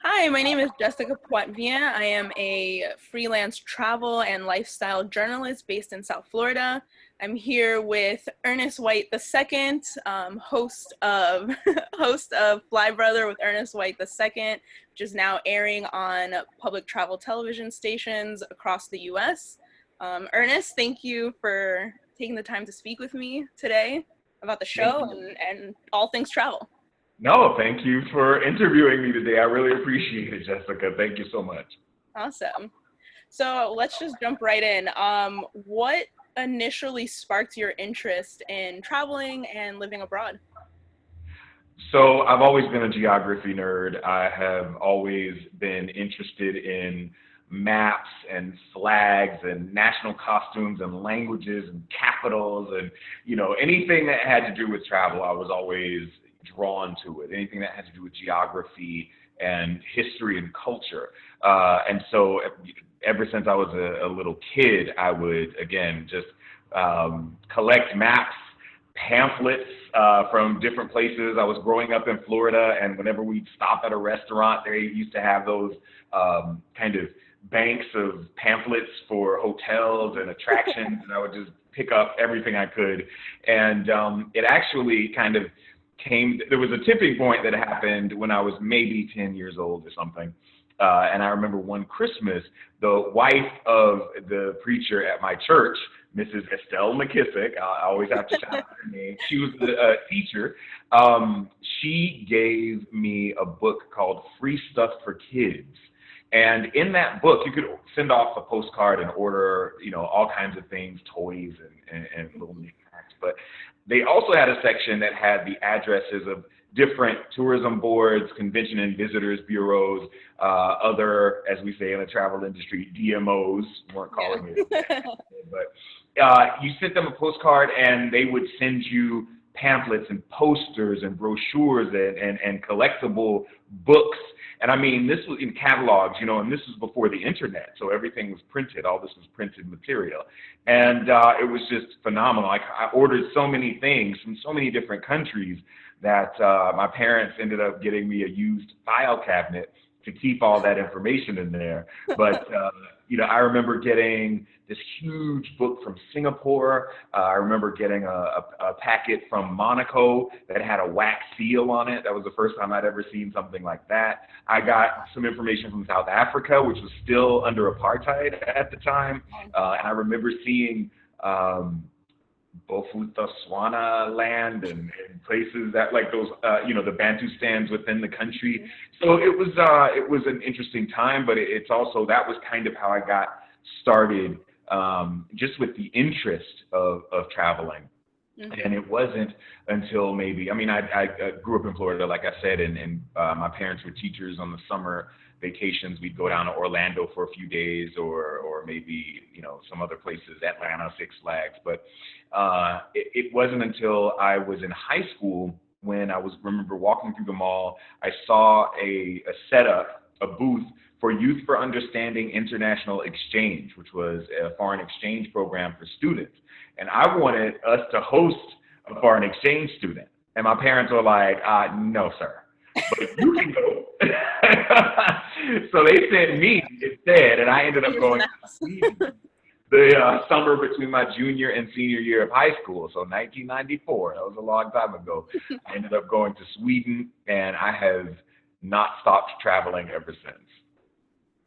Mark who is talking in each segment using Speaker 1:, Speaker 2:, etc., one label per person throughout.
Speaker 1: Hi, my name is Jessica Poitvien. I am a freelance travel and lifestyle journalist based in South Florida. I'm here with Ernest White II, host of host of Fly Brother with Ernest White II, which is now airing on public travel television stations across the U.S. Ernest, thank you for taking the time to speak with me today about the
Speaker 2: Thank
Speaker 1: show
Speaker 2: you.
Speaker 1: and all things travel.
Speaker 2: No, thank you for interviewing me today. I really appreciate it, Jessica. Thank you so much.
Speaker 1: Awesome. So let's just jump right in. What initially sparked your interest in traveling and living abroad?
Speaker 2: So I've always been a geography nerd. I have always been interested in maps and flags and national costumes and languages and capitals and anything that had to do with travel. I was always drawn to it. Anything that had to do with geography and history and culture. And so ever since I was a little kid, I would again just collect maps, pamphlets from different places. I was growing up in Florida, and whenever we'd stop at a restaurant, they used to have those kind of banks of pamphlets for hotels and attractions, and I would just pick up everything I could. And it actually kind of there was a tipping point that happened when I was maybe 10 years old or something. And I remember one Christmas, the wife of the preacher at my church, Mrs. Estelle McKissick, I always have to shout out her name. She was a teacher. She gave me a book called Free Stuff for Kids. And in that book, you could send off a postcard and order, all kinds of things, toys and little knickknacks. But they also had a section that had the addresses of different tourism boards, convention and visitors bureaus, other, as we say in the travel industry, DMOs, weren't calling it that, but you sent them a postcard and they would send you pamphlets and posters and brochures and collectible books. And I mean, this was in catalogs, and this was before the internet, so everything was printed. All this was printed material. And it was just phenomenal. I ordered so many things from so many different countries that my parents ended up getting me a used file cabinet to keep all that information in there. But, I remember getting this huge book from Singapore. I remember getting a packet from Monaco that had a wax seal on it. That was the first time I'd ever seen something like that. I got some information from South Africa, which was still under apartheid at the time. And I remember seeing Bophuthatswana land and places that like those, the Bantustans within the country. So it was an interesting time, but it's also, that was kind of how I got started, just with the interest of traveling. Mm-hmm. And it wasn't until maybe, I grew up in Florida, like I said, and my parents were teachers. On the summer vacations, we'd go down to Orlando for a few days or maybe, some other places, Atlanta, Six Flags. But it wasn't until I was in high school when remember walking through the mall, I saw a setup, a booth for Youth for Understanding International Exchange, which was a foreign exchange program for students. And I wanted us to host a foreign exchange student. And my parents were like, no, sir, but you can go. So they sent me instead, and I ended up going to Sweden the summer between my junior and senior year of high school. So 1994, that was a long time ago. I ended up going to Sweden, and I have not stopped traveling ever since.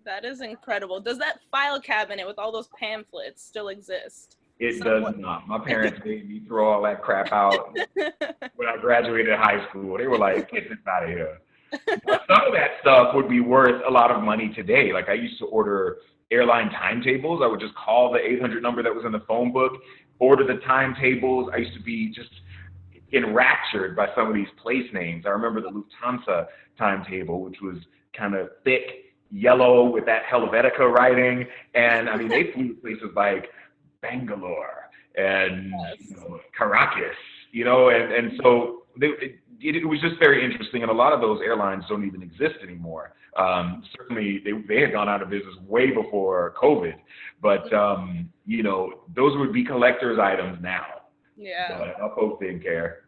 Speaker 1: That is incredible. Does that file cabinet with all those pamphlets still exist?
Speaker 2: It does not. My parents made me throw all that crap out when I graduated high school. They were like, get this out of here. But some of that stuff would be worth a lot of money today. Like I used to order airline timetables. I would just call the 800 number that was in the phone book, order the timetables. I used to be just enraptured by some of these place names. I remember the Lufthansa timetable, which was kind of thick, yellow with that Helvetica writing. And they flew to places like Bangalore and Caracas, and so it was just very interesting. And a lot of those airlines don't even exist anymore. Certainly they had gone out of business way before COVID, but those would be collector's items now.
Speaker 1: Yeah.
Speaker 2: But our folks didn't care.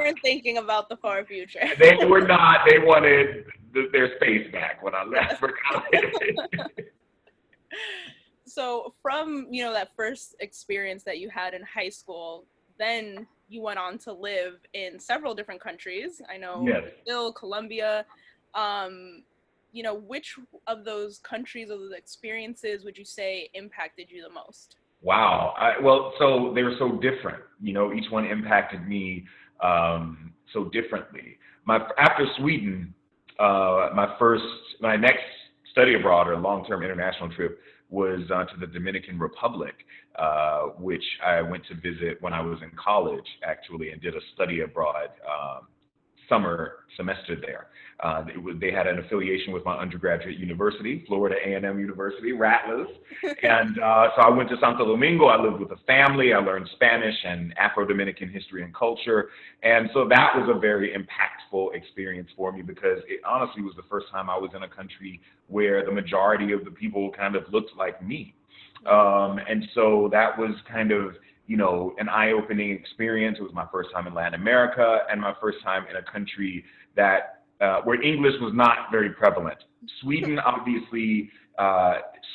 Speaker 1: weren't thinking about the far future.
Speaker 2: They were not. They wanted their space back when I left for college.
Speaker 1: So from, that first experience that you had in high school, then you went on to live in several different countries. I know
Speaker 2: Yes.
Speaker 1: Brazil, Colombia. Um, which of those countries or those experiences would you say impacted you the most?
Speaker 2: Wow. Well, so they were so different. Each one impacted me so differently. After Sweden, my next study abroad or long-term international trip was to the Dominican Republic, which I went to visit when I was in college, actually, and did a study abroad summer semester there. They had an affiliation with my undergraduate university, Florida A&M University, Rattlers. And so I went to Santo Domingo. I lived with a family. I learned Spanish and Afro-Dominican history and culture. And so that was a very impactful experience for me because it honestly was the first time I was in a country where the majority of the people kind of looked like me. And so that was kind of an eye-opening experience. It was my first time in Latin America and my first time in a country that where English was not very prevalent. Sweden, obviously,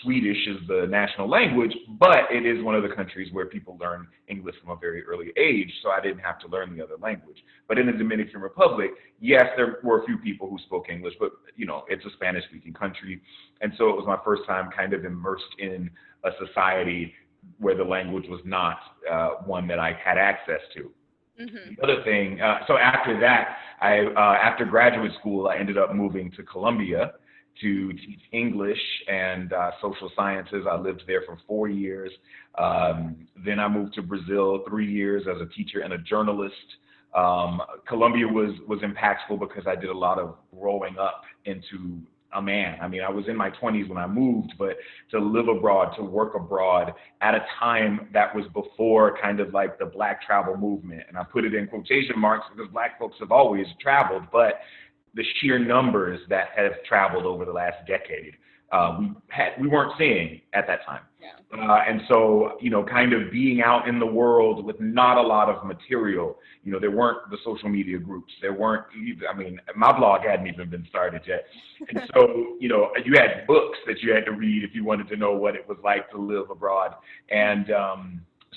Speaker 2: Swedish is the national language, but it is one of the countries where people learn English from a very early age, so I didn't have to learn the other language. But in the Dominican Republic, yes, there were a few people who spoke English, but it's a Spanish-speaking country, and so it was my first time kind of immersed in a society where the language was not one that I had access to.
Speaker 1: Mm-hmm.
Speaker 2: The other thing, so after that, after graduate school, I ended up moving to Colombia to teach English and social sciences. I lived there for 4 years. Then I moved to Brazil 3 years as a teacher and a journalist. Colombia was impactful because I did a lot of growing up into a man. I mean, I was in my 20s when I moved, but to live abroad, to work abroad at a time that was before kind of like the Black travel movement. And I put it in quotation marks because Black folks have always traveled, but the sheer numbers that have traveled over the last decade, we weren't seeing at that time.
Speaker 1: Yeah.
Speaker 2: And so, kind of being out in the world with not a lot of material, there weren't the social media groups. There weren't, my blog hadn't even been started yet. And so, you had books that you had to read if you wanted to know what it was like to live abroad. And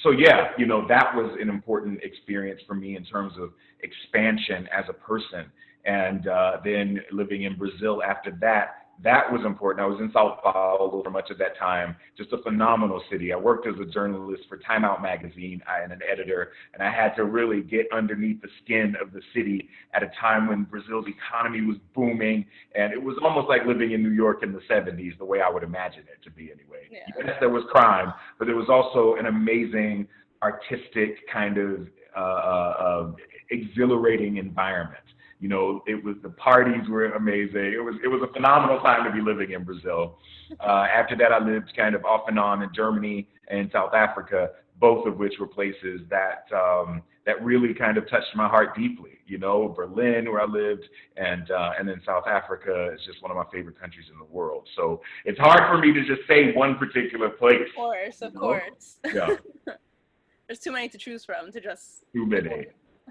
Speaker 2: so, yeah, that was an important experience for me in terms of expansion as a person. And then living in Brazil after that, that was important. I was in Sao Paulo for much of that time, just a phenomenal city. I worked as a journalist for Time Out magazine and an editor, and I had to really get underneath the skin of the city at a time when Brazil's economy was booming, and it was almost like living in New York in the 70s, the way I would imagine it to be anyway.
Speaker 1: Yeah.
Speaker 2: Yes, there was crime, but there was also an amazing artistic kind of exhilarating environment. It was, the parties were amazing. It was a phenomenal time to be living in Brazil. After that, I lived kind of off and on in Germany and South Africa, both of which were places that that really kind of touched my heart deeply. Berlin, where I lived, and then South Africa is just one of my favorite countries in the world. So it's hard for me to just say one particular place.
Speaker 1: Of course.
Speaker 2: Yeah.
Speaker 1: There's too many to choose from to just.
Speaker 2: Too many.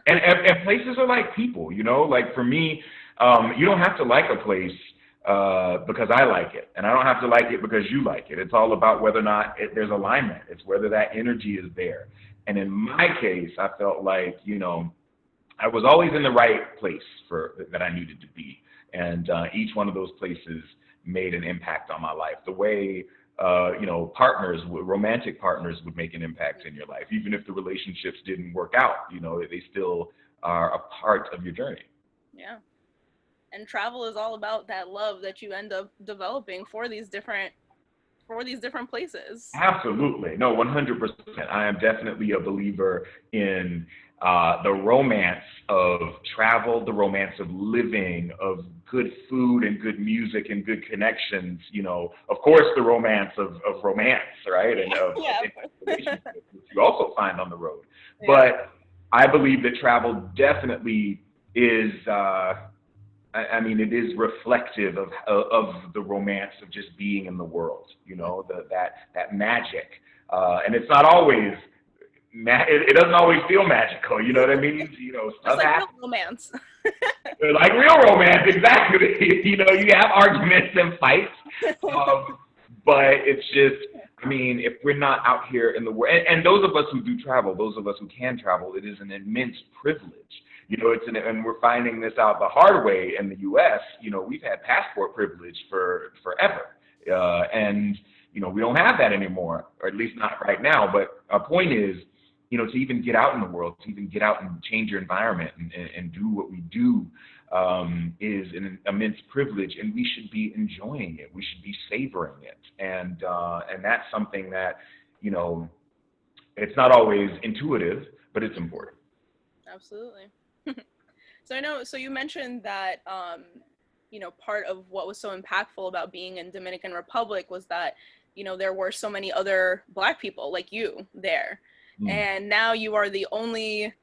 Speaker 2: And places are like people, like for me, you don't have to like a place because I like it. And I don't have to like it because you like it. It's all about whether or not there's alignment. It's whether that energy is there. And in my case, I felt like, I was always in the right place that I needed to be. And each one of those places made an impact on my life. The way romantic partners would make an impact in your life. Even if the relationships didn't work out, they still are a part of your journey.
Speaker 1: Yeah. And travel is all about that love that you end up developing for these different places.
Speaker 2: Absolutely. No, 100%. I am definitely a believer in the romance of travel, the romance of living, of good food and good music and good connections, of course, the romance of romance, right? And of relationships, which you also find on the road. Yeah. But I believe that travel definitely is, it is reflective of the romance of just being in the world, that magic. And it's not always it doesn't always feel magical. You know what I mean? You know,
Speaker 1: Just
Speaker 2: stuff
Speaker 1: like real
Speaker 2: happens.
Speaker 1: romance.
Speaker 2: Like real romance, exactly. You know, you have arguments and fights, but it's just, I mean, if we're not out here in the world, and those of us who do travel, those of us who can travel, it is an immense privilege. You know, and we're finding this out the hard way in the U.S. You know, we've had passport privilege for forever, and you know, we don't have that anymore, or at least not right now. But our point is, you know, to even get out in the world, to even get out and change your environment and do what we do is an immense privilege, and we should be enjoying it. We should be savoring it, and that's something that, you know, it's not always intuitive, but it's important.
Speaker 1: Absolutely. So I know, so you mentioned that, you know, part of what was so impactful about being in Dominican Republic was that, you know, there were so many other Black people like you there.
Speaker 2: Mm.
Speaker 1: And now you are the only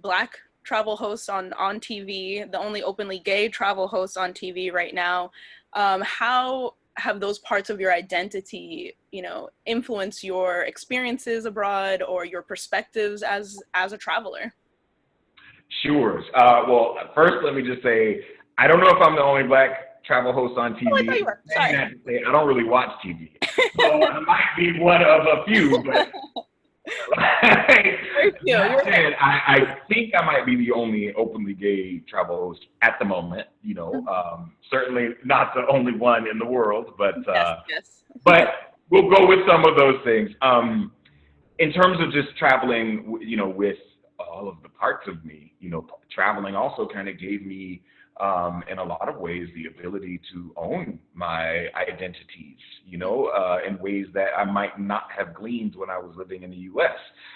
Speaker 1: Black travel host on TV, the only openly gay travel host on TV right now. How have those parts of your identity, you know, influenced your experiences abroad or your perspectives as a traveler?
Speaker 2: Sure. Well, first, let me just say, I don't know if I'm the only Black travel host on
Speaker 1: Oh, I thought you
Speaker 2: TV.
Speaker 1: were.
Speaker 2: Saying
Speaker 1: Sorry.
Speaker 2: that to say, I don't really watch TV, so I might be one of a few. But
Speaker 1: Very cute.
Speaker 2: that
Speaker 1: You're right.
Speaker 2: said, I think I might be the only openly gay travel host at the moment. You know, certainly not the only one in the world,
Speaker 1: Yes, yes.
Speaker 2: but we'll go with some of those things. In terms of just traveling, you know, with all of the parts of me, you know, traveling also kind of gave me, in a lot of ways, the ability to own my identities, you know, in ways that I might not have gleaned when I was living in the U.S.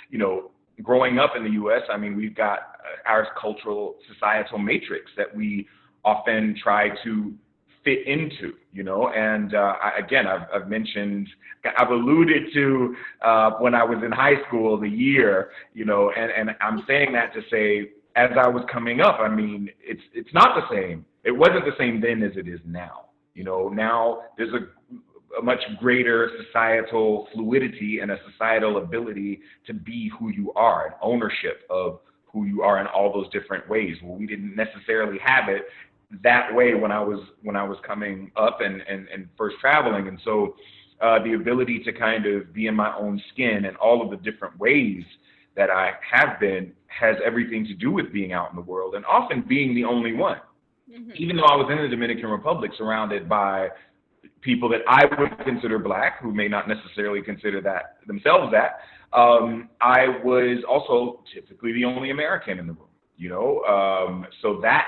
Speaker 2: You know, growing up in the U.S., I mean, we've got our cultural, societal matrix that we often try to fit into, you know, and again, I've mentioned, I've alluded to when I was in high school, the year, you know, and I'm saying that to say, as I was coming up, I mean, it's not the same. It wasn't the same then as it is now. You know, now there's a much greater societal fluidity and a societal ability to be who you are, and ownership of who you are in all those different ways. Well, we didn't necessarily have it that way when I was coming up and first traveling, and so the ability to kind of be in my own skin and all of the different ways that I have been has everything to do with being out in the world and often being the only one.
Speaker 1: Mm-hmm.
Speaker 2: Even though I was in the Dominican Republic surrounded by people that I would consider Black, who may not necessarily consider that themselves that, I was also typically the only American in the room, you know? So that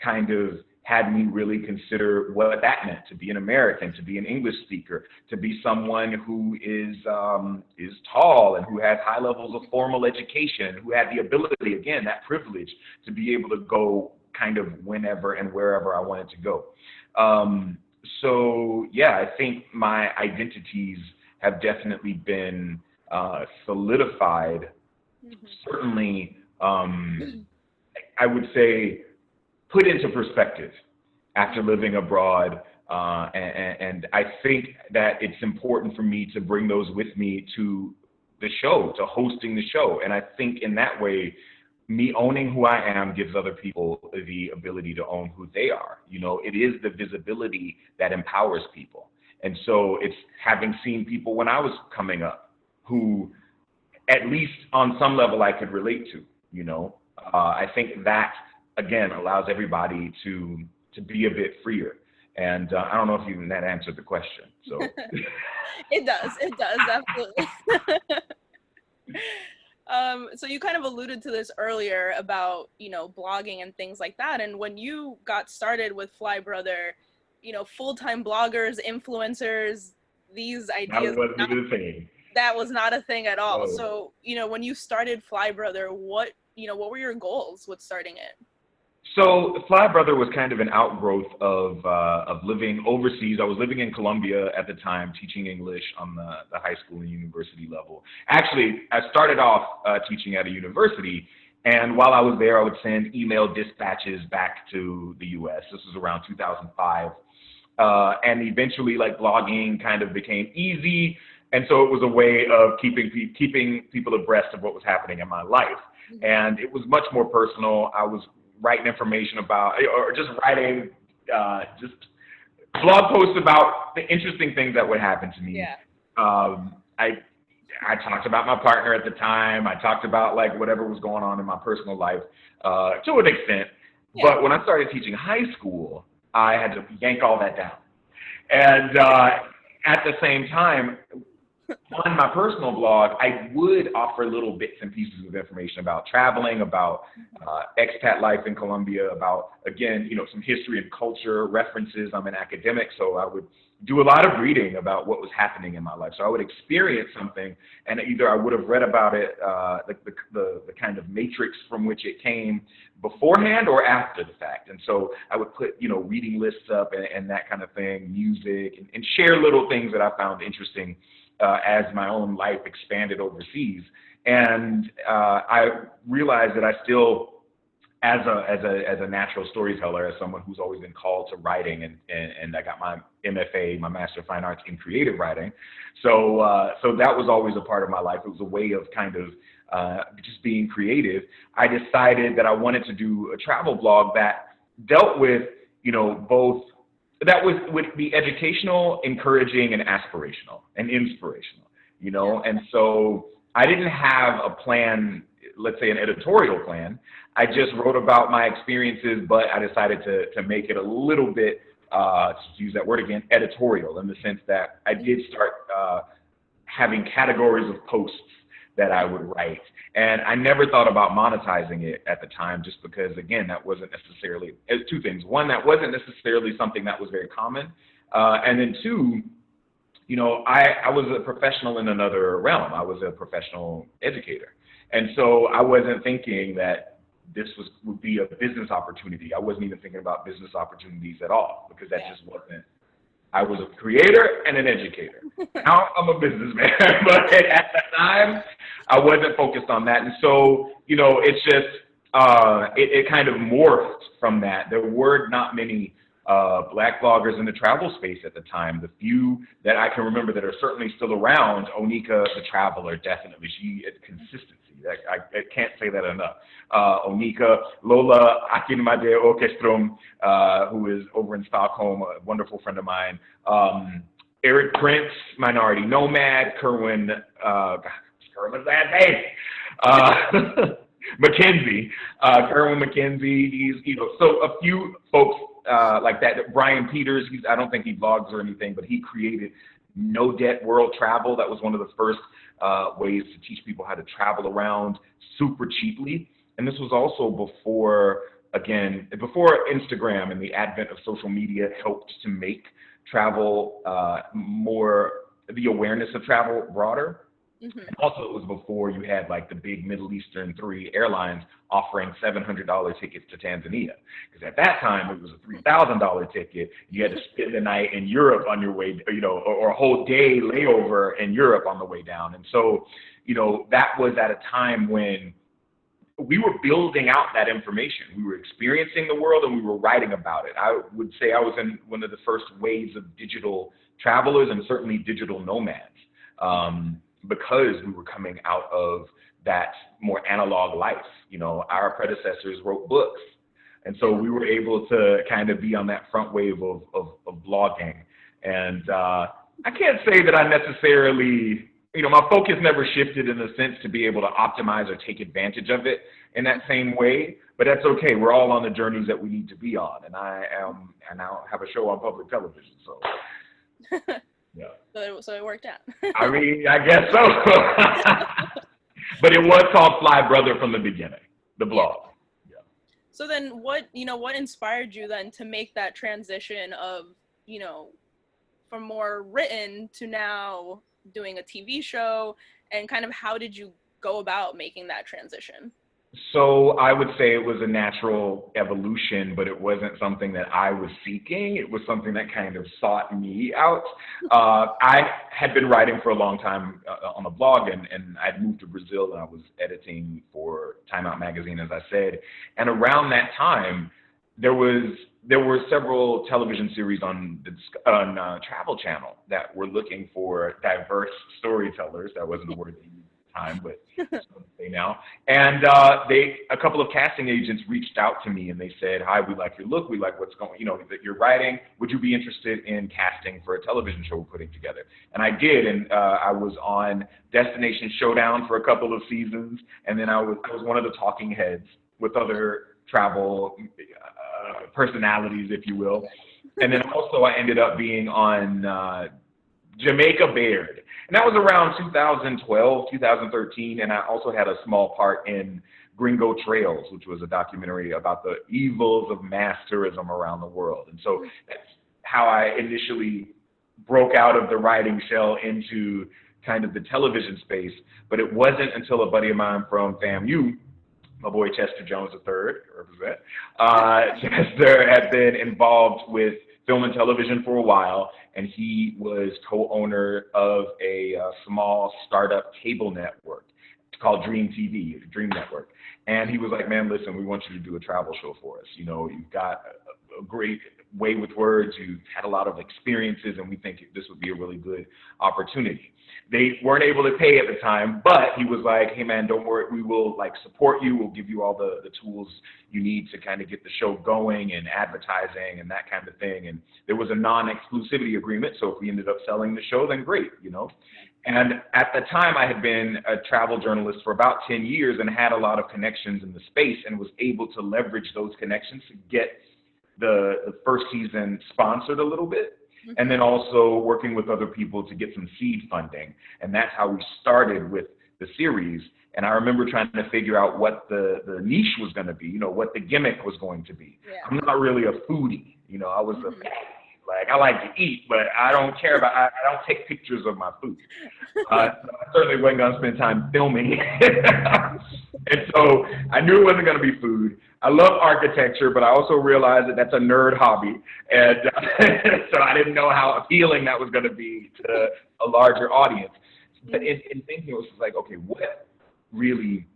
Speaker 2: kind of had me really consider what that meant to be an American, to be an English speaker, to be someone who is tall and who has high levels of formal education, who had the ability, again, that privilege to be able to go kind of whenever and wherever I wanted to go. So yeah, I think my identities have definitely been solidified.
Speaker 1: Mm-hmm.
Speaker 2: Certainly, I would say, put into perspective after living abroad. And I think that it's important for me to bring those with me to the show, to hosting the show. And I think in that way, me owning who I am gives other people the ability to own who they are. You know, it is the visibility that empowers people. And so it's having seen people when I was coming up who, at least on some level, I could relate to, you know. I think that, again, allows everybody to be a bit freer. And I don't know if even that answered the question. So
Speaker 1: It does, absolutely. So you kind of alluded to this earlier about, you know, blogging and things like that. And when you got started with Fly Brother, you know, full-time bloggers, influencers, these
Speaker 2: that
Speaker 1: ideas,
Speaker 2: wasn't even a thing.
Speaker 1: that was not a thing at all.
Speaker 2: So,
Speaker 1: So, you know, when you started Fly Brother, what were your goals with starting it?
Speaker 2: So Fly Brother was kind of an outgrowth of living overseas. I was living in Colombia at the time, teaching English on the high school and university level. Actually, I started off teaching at a university, and while I was there, I would send email dispatches back to the U.S. This was around 2005. And eventually, like, blogging kind of became easy. And so it was a way of keeping people abreast of what was happening in my life. And it was much more personal. I was writing information about, or just writing just blog posts about the interesting things that would happen to me.
Speaker 1: Yeah.
Speaker 2: I talked about my partner at the time. I talked about like whatever was going on in my personal life to an extent.
Speaker 1: Yeah.
Speaker 2: But when I started teaching high school, I had to yank all that down. And at the same time, on my personal blog, I would offer little bits and pieces of information about traveling, about expat life in Colombia, about, again, some history and culture references. I'm an academic, so I would do a lot of reading about what was happening in my life. So I would experience something, and either I would have read about it, the kind of matrix from which it came beforehand or after the fact. And so I would put, reading lists up and that kind of thing, music, and share little things that I found interesting as my own life expanded overseas. And I realized that I still, as a natural storyteller, as someone who's always been called to writing, and I got my MFA, my Master of Fine Arts in Creative Writing. So that was always a part of my life. It was a way of kind of just being creative. I decided that I wanted to do a travel blog that dealt with, both, that would be educational, encouraging, and aspirational and inspirational, And so I didn't have a plan, let's say an editorial plan. I just wrote about my experiences, but I decided to make it a little bit, to use that word again, editorial, in the sense that I did start having categories of posts that I would write. And I never thought about monetizing it at the time, just because, again, that wasn't necessarily, two things. One, that wasn't necessarily something that was very common. And then two, I was a professional in another realm. I was a professional educator. And so I wasn't thinking that this would be a business opportunity. I wasn't even thinking about business opportunities at all, because that just wasn't. I was a creator and an educator. Now I'm a businessman, but at that time, I wasn't focused on that. And so, it's just, it kind of morphed from that. There were not many Black bloggers in the travel space at the time. The few that I can remember that are certainly still around, Onika the Traveler, definitely. She had consistency. I can't say that enough. Onika, Lola Akinmade Orkestrom, who is over in Stockholm, a wonderful friend of mine. Eric Prince, Minority Nomad, Kerwin McKenzie, Kerwin McKenzie. He's, so a few folks like that. Brian Peters, I don't think he blogs or anything, but he created No Debt World Travel. That was one of the first ways to teach people how to travel around super cheaply. And this was also before Instagram and the advent of social media helped to make travel the awareness of travel broader. Mm-hmm. Also, it was before you had like the big Middle Eastern 3 airlines offering $700 tickets to Tanzania. Because at that time, it was a $3,000 ticket. You had to spend the night in Europe on your way, or a whole day layover in Europe on the way down. And so, that was at a time when we were building out that information. We were experiencing the world and we were writing about it. I would say I was in one of the first waves of digital travelers and certainly digital nomads. Because we were coming out of that more analog life. Our predecessors wrote books. And so we were able to kind of be on that front wave of blogging. And I can't say that I necessarily, my focus never shifted in the sense to be able to optimize or take advantage of it in that same way. But that's okay. We're all on the journeys that we need to be on. And I now have a show on public television. So. Yeah.
Speaker 1: So it worked out.
Speaker 2: I mean, I guess so. But it was called Fly Brother from the beginning, the blog. Yeah.
Speaker 1: So then what inspired you then to make that transition of, from more written to now doing a TV show, and kind of how did you go about making that transition?
Speaker 2: So I would say it was a natural evolution, but it wasn't something that I was seeking. It was something that kind of sought me out. I had been writing for a long time on a blog, and I'd moved to Brazil, and I was editing for Time Out magazine, as I said. And around that time, there was there were several television series on Travel Channel that were looking for diverse storytellers. That wasn't a word they used at the time, but some say now. And a couple of casting agents reached out to me and they said, "Hi, we like your look. We like what's going, that you're writing. Would you be interested in casting for a television show we're putting together?" And I did, and I was on Destination Showdown for a couple of seasons, and then I was one of the talking heads with other travel personalities, if you will. And then also I ended up being on Jamaica Baird. And that was around 2012, 2013. And I also had a small part in Gringo Trails, which was a documentary about the evils of mass tourism around the world. And so that's how I initially broke out of the writing shell into kind of the television space. But it wasn't until a buddy of mine from FAMU, my boy Chester Jones III, represent. Chester had been involved with film and television for a while, and he was co-owner of a small startup cable network called Dream TV, Dream Network. And he was like, "Man, listen, we want you to do a travel show for us. You've got a great way with words. You've had a lot of experiences, and we think this would be a really good opportunity." They weren't able to pay at the time, but he was like, "Hey man, don't worry, we will support you. We'll give you all the tools you need to kind of get the show going and advertising and that kind of thing." And there was a non-exclusivity agreement, so if we ended up selling the show, then great. And at the time, I had been a travel journalist for about 10 years and had a lot of connections in the space and was able to leverage those connections to get the first season sponsored a little bit. And then also working with other people to get some seed funding. And that's how we started with the series. And I remember trying to figure out what the niche was going to be, what the gimmick was going to be. Yeah. I'm not really a foodie. I was a I like to eat, but I don't care about, I don't take pictures of my food. So I certainly wasn't going to spend time filming. And so I knew it wasn't going to be food. I love architecture, but I also realized that that's a nerd hobby. And so I didn't know how appealing that was going to be to a larger audience. But in thinking, it was like, okay, what really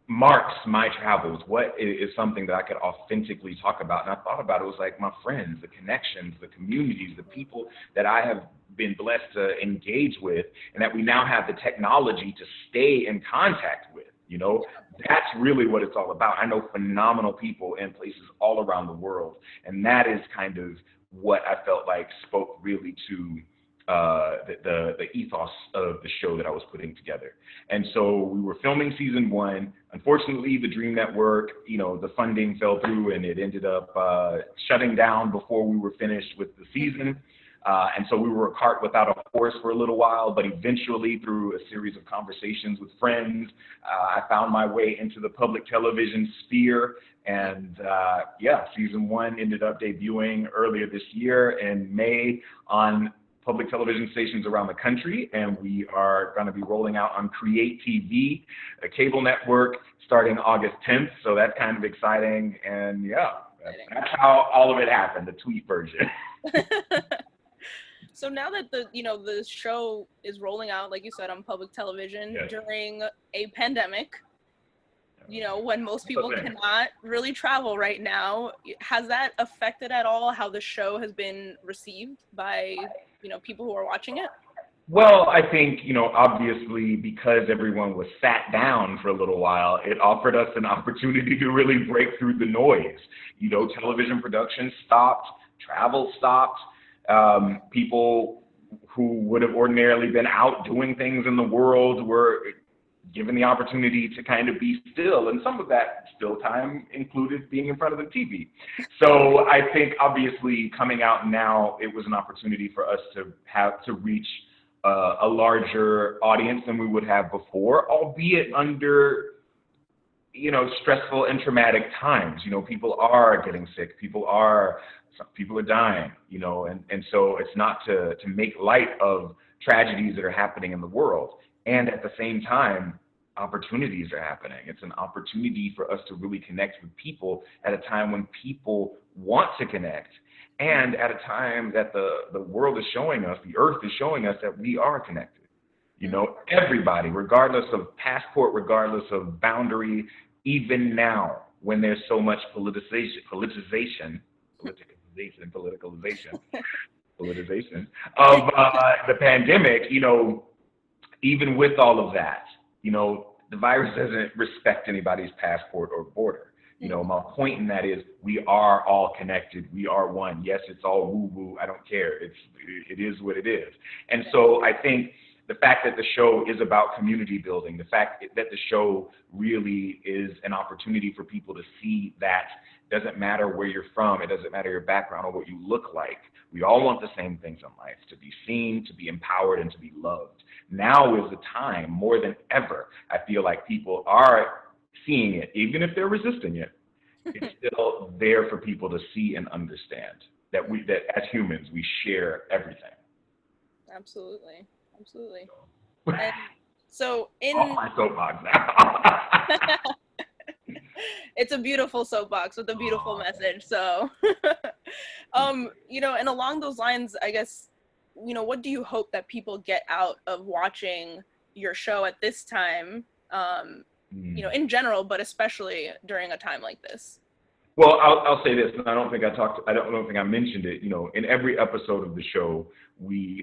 Speaker 2: marks my travels? What is something that I could authentically talk about? And I thought about it, was like my friends, the connections, the communities, the people that I have been blessed to engage with, and that we now have the technology to stay in contact with. That's really what it's all about. I know phenomenal people in places all around the world, and that is kind of what I felt like spoke really to the ethos of the show that I was putting together. And so we were filming season 1. Unfortunately, the Dream Network, the funding fell through, and it ended up shutting down before we were finished with the season. And so we were a cart without a horse for a little while, but eventually, through a series of conversations with friends, I found my way into the public television sphere. And season 1 ended up debuting earlier this year in May on public television stations around the country, and we are going to be rolling out on Create TV, a cable network, starting August 10th. So that's kind of exciting, and that's how all of it happened, the tweet version.
Speaker 1: So now that the show is rolling out, like you said, on public television during a pandemic, when most people cannot really travel right now, has that affected at all how the show has been received by people who are watching it?
Speaker 2: Well, I think, obviously, because everyone was sat down for a little while, it offered us an opportunity to really break through the noise. Television production stopped, travel stopped. People who would have ordinarily been out doing things in the world were given the opportunity to kind of be still, and some of that still time included being in front of the TV. So I think obviously coming out now, it was an opportunity for us to have to reach a larger audience than we would have before, albeit under stressful and traumatic times. People are getting sick, some people are dying, and so it's not to make light of tragedies that are happening in the world. And at the same time, opportunities are happening. It's an opportunity for us to really connect with people at a time when people want to connect, and at a time that the world is showing us, the earth is showing us that we are connected. Everybody, regardless of passport, regardless of boundary, even now, when there's so much politicalization of the pandemic, even with all of that, the virus doesn't respect anybody's passport or border. My point in that is we are all connected. We are one. Yes, it's all woo woo. I don't care. It is what it is. And so I think the fact that the show is about community building, the fact that the show really is an opportunity for people to see that doesn't matter where you're from, it doesn't matter your background or what you look like. We all want the same things in life, to be seen, to be empowered, and to be loved. Now is the time, more than ever, I feel like people are seeing it, even if they're resisting it. It's still there for people to see and understand that as humans, we share everything.
Speaker 1: Absolutely. And so
Speaker 2: off my soapbox now.
Speaker 1: It's a beautiful soapbox with a beautiful message. So, and along those lines, I guess, what do you hope that people get out of watching your show at this time, in general, but especially during a time like this?
Speaker 2: Well, I'll say this, and I don't think I mentioned it. In every episode of the show,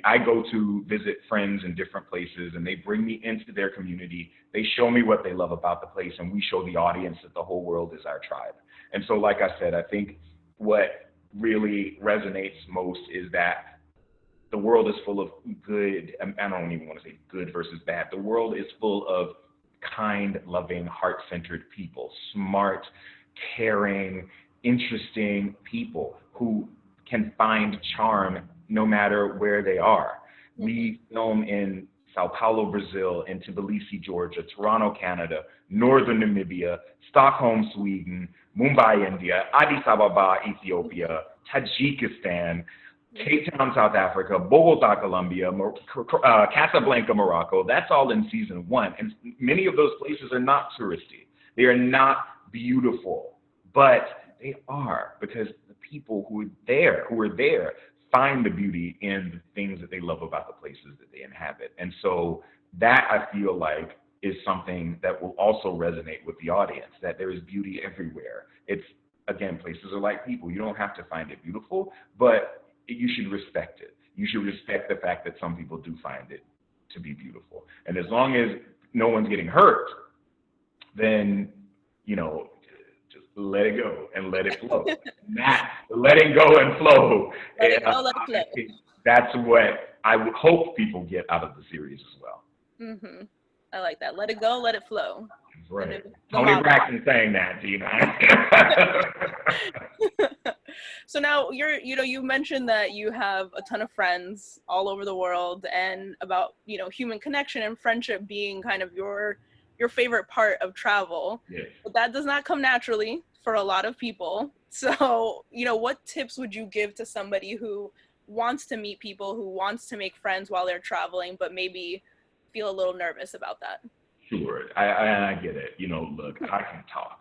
Speaker 2: I go to visit friends in different places, and they bring me into their community. They show me what they love about the place, and we show the audience that the whole world is our tribe. And so, like I said, I think what really resonates most is that the world is full of good. I don't even want to say good versus bad. The world is full of kind, loving, heart-centered people, smart, caring, interesting people who can find charm no matter where they are. We film in Sao Paulo, Brazil, in Tbilisi, Georgia, Toronto, Canada, Northern Namibia, Stockholm, Sweden, Mumbai, India, Addis Ababa, Ethiopia, Tajikistan, Cape Town, South Africa, Bogota, Colombia, Casablanca, Morocco. That's all in season 1. And many of those places are not touristy. They are not beautiful, but they are, because the people who are there find the beauty in the things that they love about the places that they inhabit. And so that, I feel like, is something that will also resonate with the audience, that there is beauty everywhere. It's, again, places are like people. You don't have to find it beautiful, but you should respect it. You should respect the fact that some people do find it to be beautiful. And as long as no one's getting hurt, then just let it go and let it flow. Letting go and flow.
Speaker 1: Let it go, let it flow.
Speaker 2: That's what I would hope people get out of the series as well.
Speaker 1: Mm-hmm. I like that. Let it go, let it flow.
Speaker 2: That's right. Tony Braxton saying that, Gina.
Speaker 1: So now you mentioned that you have a ton of friends all over the world, and about, human connection and friendship being kind of your favorite part of travel.
Speaker 2: Yes.
Speaker 1: But that does not come naturally for a lot of people. So, what tips would you give to somebody who wants to meet people, who wants to make friends while they're traveling, but maybe feel a little nervous about that?
Speaker 2: Sure. I get it. Look, I can talk.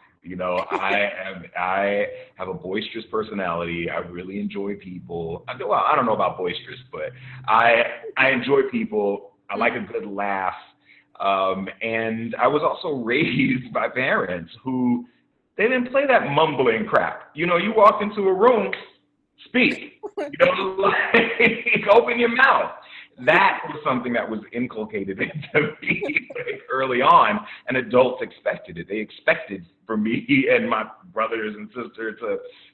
Speaker 2: I have a boisterous personality. I really enjoy people. Well, I don't know about boisterous, but I enjoy people. I like a good laugh. And I was also raised by parents who, they didn't play that mumbling crap. You walked into a room, speak. Open your mouth. That was something that was inculcated into me early on, and adults expected it. They expected for me and my brothers and sisters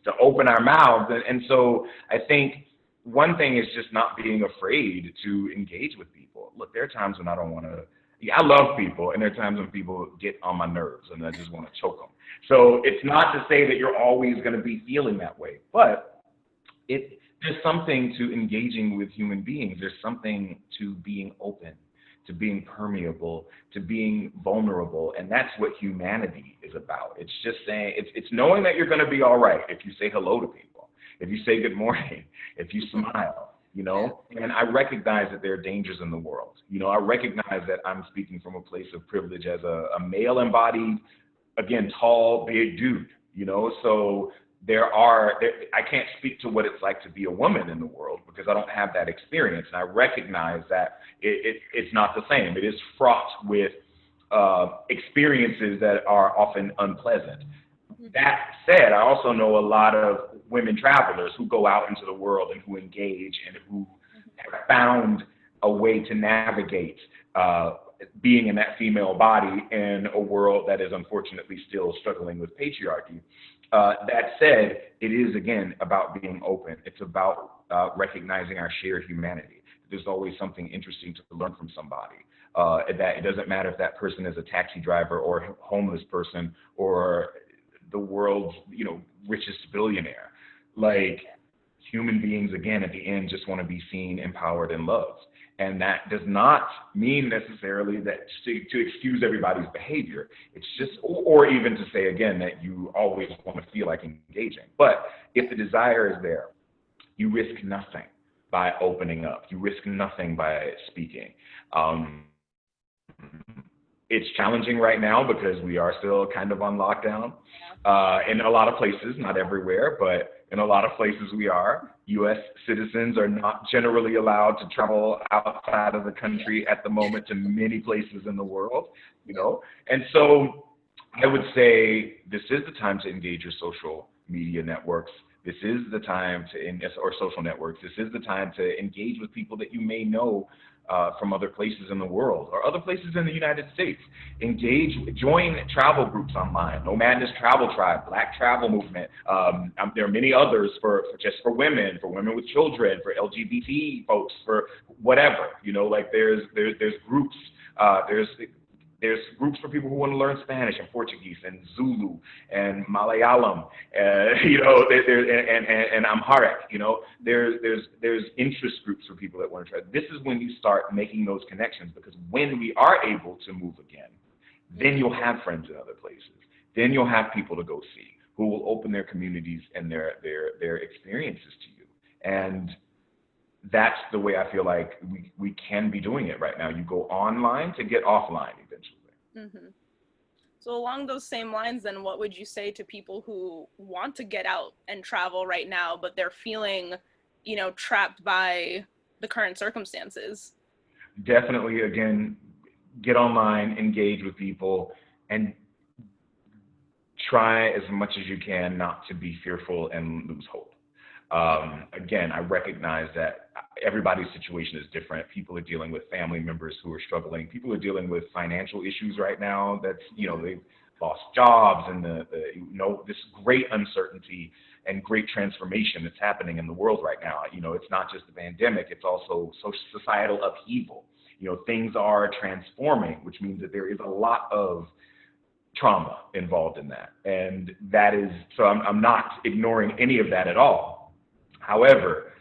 Speaker 2: to open our mouths. And so I think one thing is just not being afraid to engage with people. Look, there are times when I don't want to. I love people, and there are times when people get on my nerves, and I just want to choke them. So it's not to say that you're always going to be feeling that way, but there's something to engaging with human beings. There's something to being open, to being permeable, to being vulnerable, and that's what humanity is about. It's just saying, it's knowing that you're going to be all right if you say hello to people, if you say good morning, if you smile. And I recognize that there are dangers in the world. I recognize that I'm speaking from a place of privilege as a male embodied, again, tall, big dude, so I can't speak to what it's like to be a woman in the world because I don't have that experience. And I recognize that it's not the same. It is fraught with experiences that are often unpleasant. That said, I also know a lot of women travelers who go out into the world and who engage and who have found a way to navigate being in that female body in a world that is unfortunately still struggling with patriarchy. That said, it is again about being open. It's about recognizing our shared humanity. There's always something interesting to learn from somebody. That it doesn't matter if that person is a taxi driver or a homeless person or the world's richest billionaire. Like human beings, again, at the end, just want to be seen, empowered, and loved. And that does not mean necessarily that to excuse everybody's behavior. It's just, or even to say again that you always want to feel like engaging. But if the desire is there, you risk nothing by opening up. You risk nothing by speaking. It's challenging right now because we are still kind of on lockdown in a lot of places, not everywhere, but in a lot of places we are. U.S. citizens are not generally allowed to travel outside of the country at the moment to many places in the world, And so I would say this is the time to engage your social media networks. This is the time or social networks. This is the time to engage with people that you may know from other places in the world or other places in the United States. Join travel groups online, No Madness Travel Tribe, Black Travel Movement. There are many others for women with children, for LGBT folks, for whatever. Like there's groups. There's groups for people who want to learn Spanish and Portuguese and Zulu and Malayalam, and Amharic. There's interest groups for people that want to try. This is when you start making those connections, because when we are able to move again, then you'll have friends in other places. Then you'll have people to go see who will open their communities and their experiences to you. And that's the way I feel like we can be doing it right now. You go online to get offline eventually.
Speaker 1: Mm-hmm. So along those same lines, then, what would you say to people who want to get out and travel right now, but they're feeling, trapped by the current circumstances?
Speaker 2: Definitely, again, get online, engage with people, and try as much as you can not to be fearful and lose hope. Again, I recognize that everybody's situation is different. People are dealing with family members who are struggling. People are dealing with financial issues right now. That's, they've lost jobs and this great uncertainty and great transformation that's happening in the world right now. It's not just the pandemic, it's also societal upheaval. Things are transforming, which means that there is a lot of trauma involved in that. And that is, so I'm not ignoring any of that at all. However,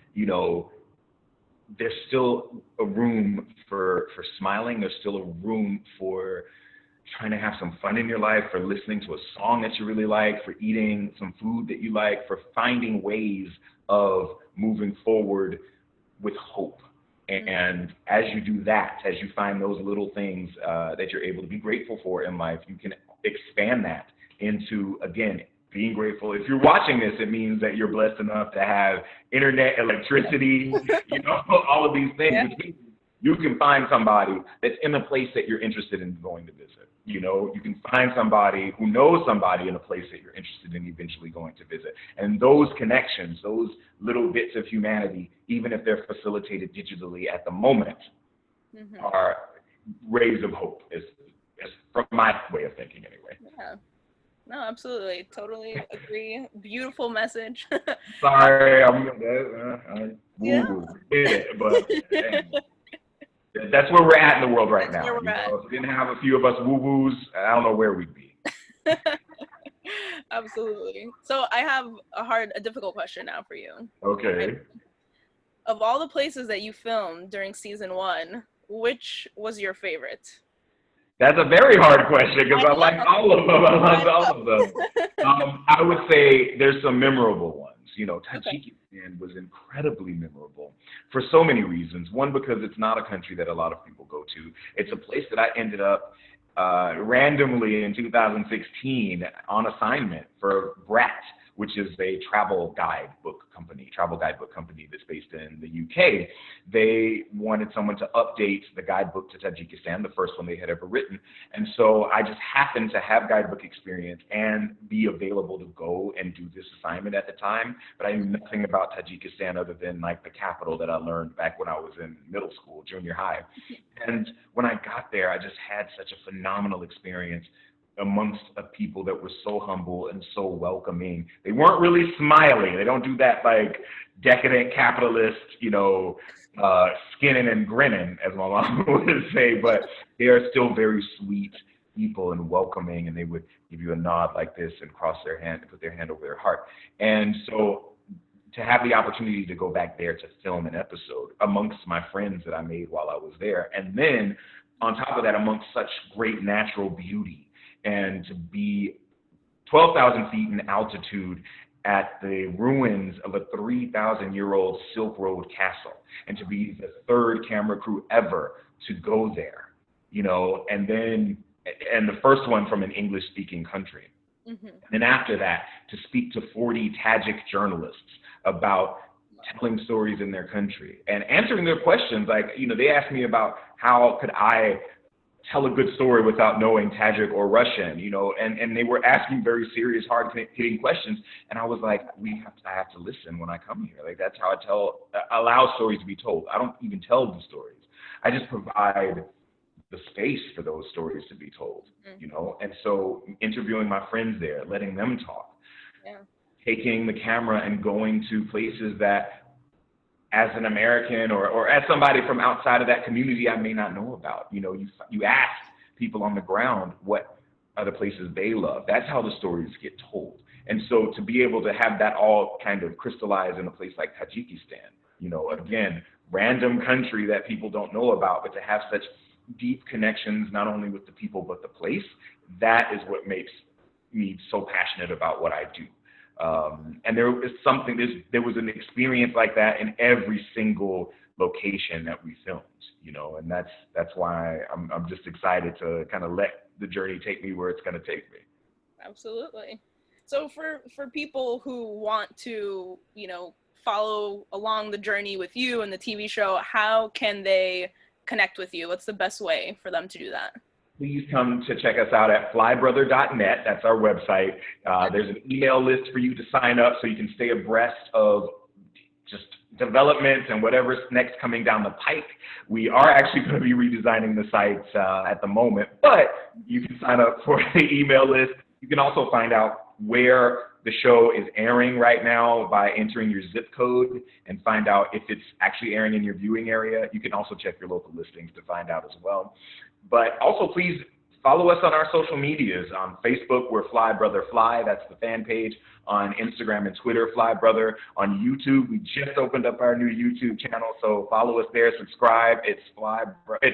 Speaker 2: there's still a room for smiling. There's still a room for trying to have some fun in your life, for listening to a song that you really like, for eating some food that you like, for finding ways of moving forward with hope. And as you do that, as you find those little things that you're able to be grateful for in life, you can expand that into, again, being grateful. If you're watching this, it means that you're blessed enough to have internet, electricity, all of these things, which means you can find somebody that's in a place that you're interested in going to visit. You can find somebody who knows somebody in a place that you're interested in eventually going to visit. And those connections, those little bits of humanity, even if they're facilitated digitally at the moment, are rays of hope, is from my way of thinking anyway.
Speaker 1: Yeah. No, absolutely. Totally agree. Beautiful message.
Speaker 2: Sorry, I'm woo-woo. But that's where we're at in the world right now. If we didn't have a few of us woo-woos, I don't know where we'd be.
Speaker 1: Absolutely. So I have a difficult question now for you.
Speaker 2: Okay.
Speaker 1: Of all the places that you filmed during season 1, which was your favorite?
Speaker 2: That's a very hard question because I like all of them. I loved all of them. I would say there's some memorable ones. Tajikistan was incredibly memorable for so many reasons. One, because it's not a country that a lot of people go to. It's a place that I ended up randomly in 2016 on assignment for Brat, which is a travel guide book company. travel guidebook company that's based in the UK. They wanted someone to update the guidebook to Tajikistan, the first one they had ever written. And so I just happened to have guidebook experience and be available to go and do this assignment at the time. But I knew nothing about Tajikistan other than like the capital that I learned back when I was in middle school, junior high. And when I got there, I just had such a phenomenal experience amongst a people that were so humble and so welcoming. They weren't really smiling. They don't do that like decadent capitalist, skinning and grinning, as my mom would say, but they are still very sweet people and welcoming, and they would give you a nod like this and cross their hand and put their hand over their heart. And so to have the opportunity to go back there to film an episode amongst my friends that I made while I was there, and then on top of that, amongst such great natural beauty, and to be 12,000 feet in altitude at the ruins of a 3,000-year-old Silk Road castle, and to be the third camera crew ever to go there, and the first one from an English-speaking country. Mm-hmm. And after that, to speak to 40 Tajik journalists about telling stories in their country and answering their questions. Like, they asked me about how could I tell a good story without knowing Tajik or Russian, and they were asking very serious, hard-hitting questions. And I was like, I have to listen when I come here. Like, that's how I allow stories to be told. I don't even tell the stories. I just provide the space for those stories to be told, And so interviewing my friends there, letting them talk, taking the camera and going to places that, as an American or as somebody from outside of that community, I may not know about. You ask people on the ground what are the places they love. That's how the stories get told. And so to be able to have that all kind of crystallize in a place like Tajikistan, again, random country that people don't know about, but to have such deep connections, not only with the people, but the place, that is what makes me so passionate about what I do. And there was an experience like that in every single location that we filmed, and that's why I'm just excited to kind of let the journey take me where it's going to take me.
Speaker 1: Absolutely. So for people who want to, follow along the journey with you and the TV show, how can they connect with you? What's the best way for them to do that?
Speaker 2: Please come to check us out at flybrother.net. That's our website. There's an email list for you to sign up so you can stay abreast of just developments and whatever's next coming down the pike. We are actually going to be redesigning the site at the moment, but you can sign up for the email list. You can also find out where the show is airing right now by entering your zip code and find out if it's actually airing in your viewing area. You can also check your local listings to find out as well. But also, please follow us on our social medias. On Facebook, we're Fly Brother Fly. That's the fan page. On Instagram and Twitter, Fly Brother. On YouTube, we just opened up our new YouTube channel, so follow us there. Subscribe. It's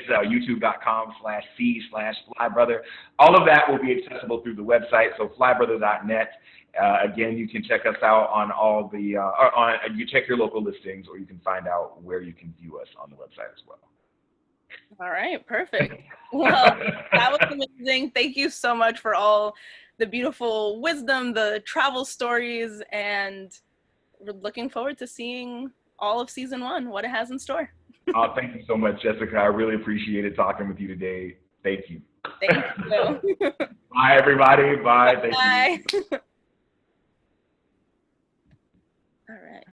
Speaker 2: youtube.com/c/FlyBrother. All of that will be accessible through the website, so flybrother.net. Again, you can check us out on all the. You check your local listings, or you can find out where you can view us on the website as well.
Speaker 1: All right, perfect. Well, that was amazing. Thank you so much for all the beautiful wisdom, the travel stories, and we're looking forward to seeing all of season 1, what it has in store.
Speaker 2: Thank you so much, Jessica. I really appreciated talking with you today. Thank you.
Speaker 1: Thank you.
Speaker 2: Bye, everybody. Bye. Thank
Speaker 1: Bye.
Speaker 2: you.
Speaker 1: All right.